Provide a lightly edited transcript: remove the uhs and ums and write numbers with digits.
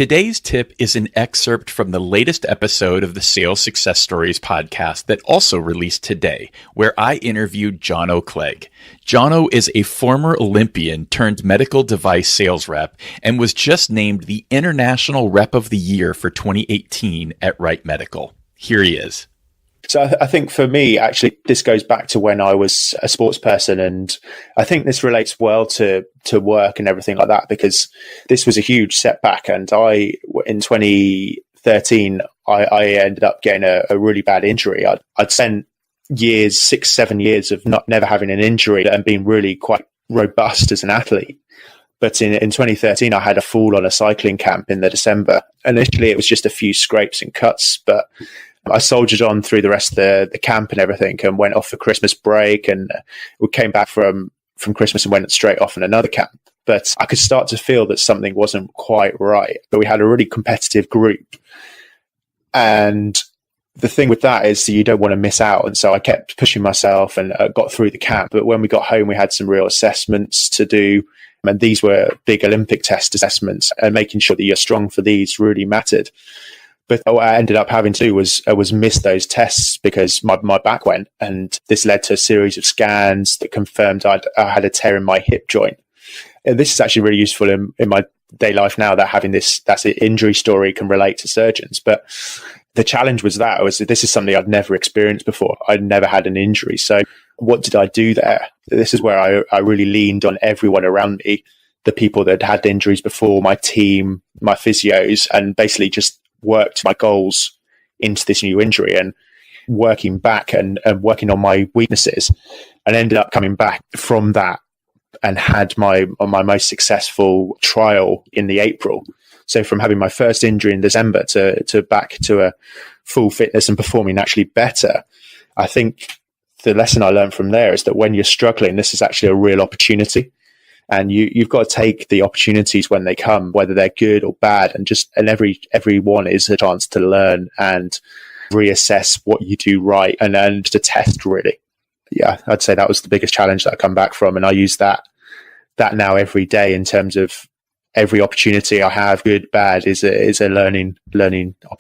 Today's tip is an excerpt from the latest episode of the Sales Success Stories podcast that also released today, where I interviewed Jono Clegg. Jono is a former Olympian turned medical device sales rep and was just named the International Rep of the Year for 2018 at Wright Medical. Here he is. So I think for me, actually, this goes back to when I was a sports person. And I think this relates well to work and everything like that, because this was a huge setback. And in 2013, I ended up getting a really bad injury. I'd spent 6-7 years of never having an injury and being really quite robust as an athlete. But in 2013, I had a fall on a cycling camp in the December. Initially, it was just a few scrapes and cuts, but I soldiered on through the rest of the camp and everything, and went off for Christmas break, and we came back from Christmas and went straight off in another camp. But I could start to feel that something wasn't quite right. But we had a really competitive group. And the thing with that is you don't want to miss out. And so I kept pushing myself and got through the camp. But when we got home, we had some real assessments to do. And these were big Olympic test assessments, and making sure that you're strong for these really mattered. But what I ended up having to do was miss those tests because my back went, and this led to a series of scans that confirmed I had a tear in my hip joint. And this is actually really useful in my day life now, that having that's an injury story can relate to surgeons. But the challenge was that this is something I'd never experienced before. I'd never had an injury. So what did I do there? This is where I really leaned on everyone around me, the people that had injuries before, my team, my physios, and basically just worked my goals into this new injury and working back and working on my weaknesses, and ended up coming back from that and had my most successful trial in the April. So from having my first injury in December to back to a full fitness and performing actually better. I think the lesson I learned from there is that when you're struggling, this is actually a real opportunity. And you've got to take the opportunities when they come, whether they're good or bad, and every one is a chance to learn and reassess what you do right, and to test, really. Yeah, I'd say that was the biggest challenge that I come back from, and I use that now every day in terms of every opportunity I have, good, bad, is a learning opportunity.